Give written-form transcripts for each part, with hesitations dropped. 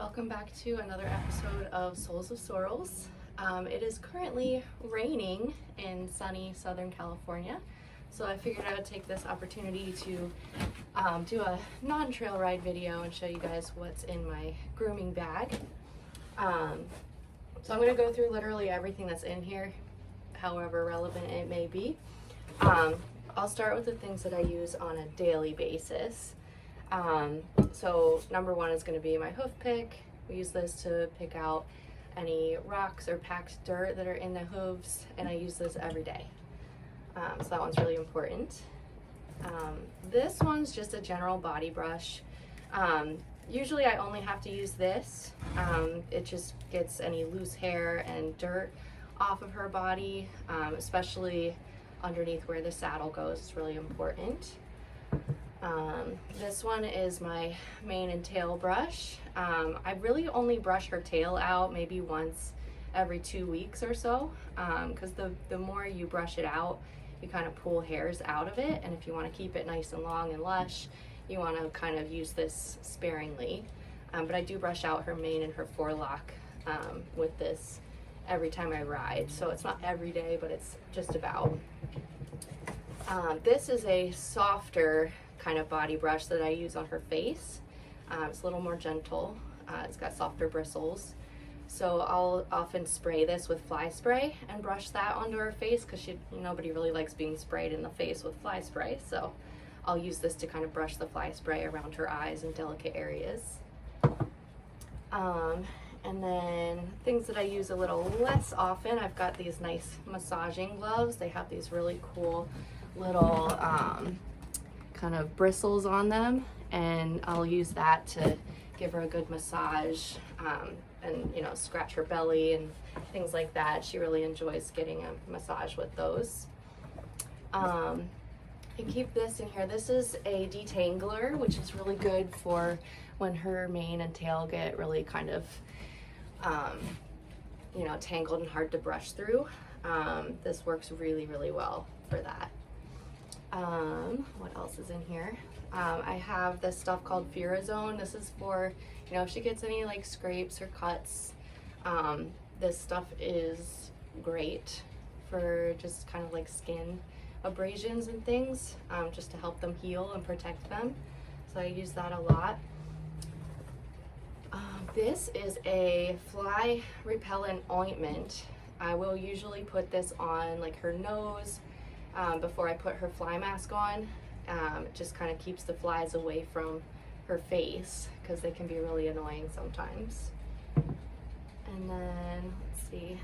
Welcome back to another episode of Souls of Sorrels. It is currently raining in sunny Southern California, so I figured I would take this opportunity to do a non-trail ride video and show you guys what's in my grooming bag. So I'm going to go through literally everything that's in here, however relevant it may be. I'll start with the things that I use on a daily basis. So number one is going to be my hoof pick. We use this to pick out any rocks or packed dirt that are in the hooves, and I use this every day. So that one's really important. This one's just a general body brush. Usually I only have to use this. It just gets any loose hair and dirt off of her body, especially underneath where the saddle goes. It's really important. This one is my mane and tail brush. I really only brush her tail out maybe once every 2 weeks or so, because the more you brush it out, you kind of pull hairs out of it, and if you want to keep it nice and long and lush, you want to kind of use this sparingly. But I do brush out her mane and her forelock with this every time I ride, so it's not every day, but it's just about. This is a softer kind of body brush that I use on her face. It's a little more gentle. It's got softer bristles. So I'll often spray this with fly spray and brush that onto her face, because nobody really likes being sprayed in the face with fly spray. So I'll use this to kind of brush the fly spray around her eyes and delicate areas. And then things that I use a little less often, I've got these nice massaging gloves. They have these really cool little kind of bristles on them, and I'll use that to give her a good massage and scratch her belly and things like that. She really enjoys getting a massage with those. I keep this in here. This is a detangler, which is really good for when her mane and tail get really kind of tangled and hard to brush through. This works really well for that. What else is in here? I have this stuff called Furazone. This is for, if she gets any like scrapes or cuts, this stuff is great for just kind of like skin abrasions and things, just to help them heal and protect them. So I use that a lot. This is a fly repellent ointment. I will usually put this on like her nose before I put her fly mask on. It just kind of keeps the flies away from her face, because they can be really annoying sometimes. And then let's see,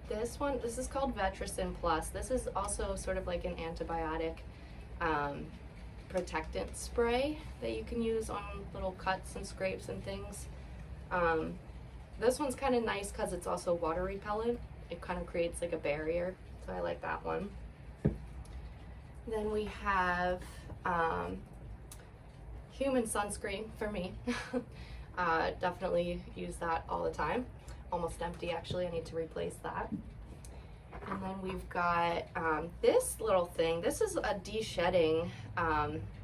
this is called Vetricin Plus. This is also sort of like an antibiotic protectant spray that you can use on little cuts and scrapes and things. This one's kind of nice because it's also water repellent. It kind of creates like a barrier, so I like that one. Then we have human sunscreen for me. Definitely use that all the time. Almost empty actually, I need to replace that. And then we've got this little thing. This is a de-shedding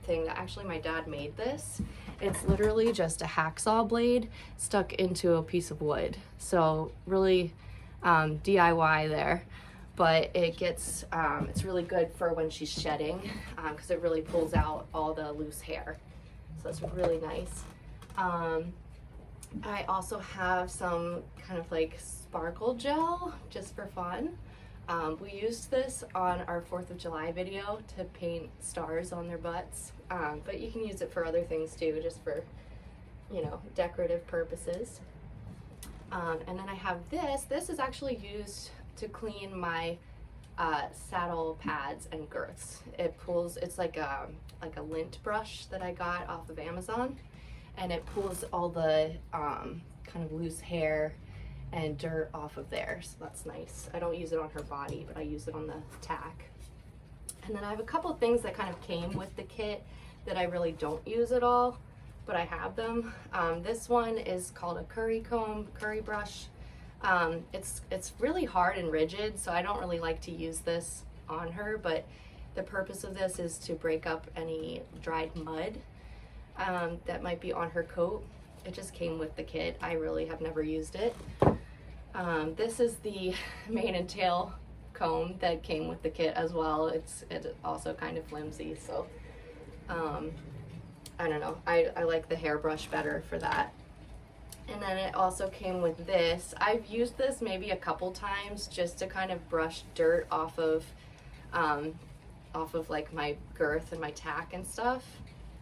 thing that actually my dad made this. It's literally just a hacksaw blade stuck into a piece of wood. So really DIY there. But it gets, it's really good for when she's shedding, because it really pulls out all the loose hair. So that's really nice. I also have some kind of like sparkle gel just for fun. We used this on our 4th of July video to paint stars on their butts, but you can use it for other things too, just for, decorative purposes. And then I have this. This is actually used to clean my saddle pads and girths. It's like a lint brush that I got off of Amazon, and it pulls all the kind of loose hair and dirt off of there, so that's nice. I don't use it on her body, but I use it on the tack. And then I have a couple things that kind of came with the kit that I really don't use at all, but I have them. This one is called a curry brush. It's really hard and rigid, so I don't really like to use this on her, but the purpose of this is to break up any dried mud that might be on her coat. it just came with the kit. I really have never used it. This is the mane and tail comb that came with the kit as well. It's also kind of flimsy, so I don't know. I like the hairbrush better for that. And then it also came with this. I've used this maybe a couple times just to kind of brush dirt off of like my girth and my tack and stuff.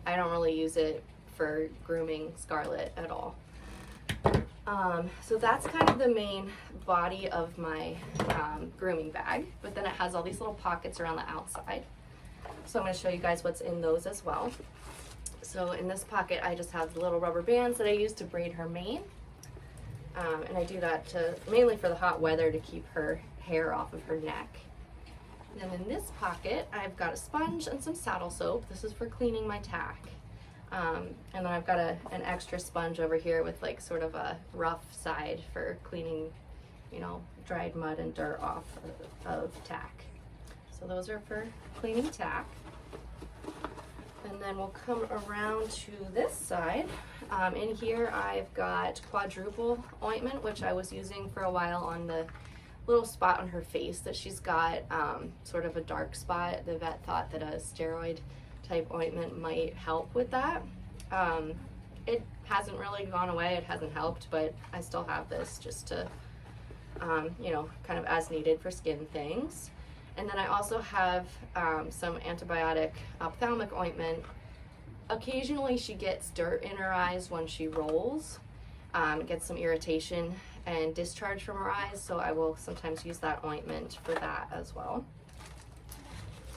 I don't really use it for grooming Scarlett at all. So that's kind of the main body of my grooming bag, but then it has all these little pockets around the outside. So I'm going to show you guys what's in those as well. So in this pocket, I just have the little rubber bands that I use to braid her mane. And I do that mainly for the hot weather, to keep her hair off of her neck. And then in this pocket, I've got a sponge and some saddle soap. This is for cleaning my tack. And then I've got an extra sponge over here with like sort of a rough side for cleaning, you know, dried mud and dirt off of tack. So those are for cleaning tack. And then we'll come around to this side. In here I've got quadruple ointment, which I was using for a while on the little spot on her face that she's got, sort of a dark spot. The vet thought that a steroid type ointment might help with that. It hasn't really gone away, it hasn't helped, but I still have this just to, you know, kind of as needed for skin things. And then I also have some antibiotic ophthalmic ointment. Occasionally she gets dirt in her eyes when she rolls, gets some irritation and discharge from her eyes, so I will sometimes use that ointment for that as well.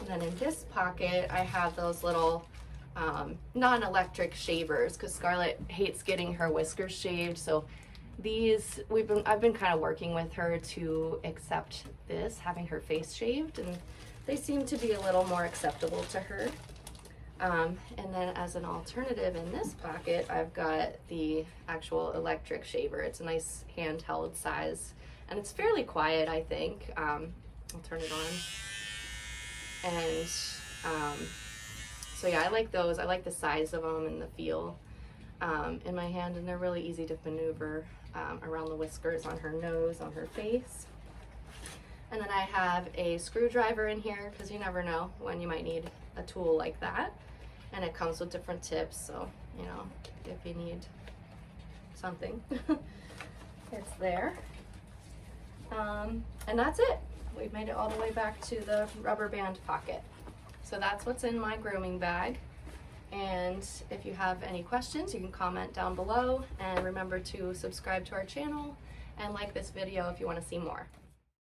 And then in this pocket I have those little non-electric shavers, because Scarlett hates getting her whiskers shaved, so these I've been kind of working with her to accept this, having her face shaved, and they seem to be a little more acceptable to her. And then as an alternative in this pocket, I've got the actual electric shaver. It's a nice handheld size, and it's fairly quiet, I think. I'll turn it on. And so yeah, I like those. I like the size of them and the feel in my hand, and they're really easy to maneuver around the whiskers, on her nose, on her face. And then I have a screwdriver in here, because you never know when you might need a tool like that. And it comes with different tips, so, you know, if you need something, it's there. And that's it. We've made it all the way back to the rubber band pocket. So that's what's in my grooming bag. And if you have any questions, you can comment down below, and remember to subscribe to our channel and like this video if you want to see more.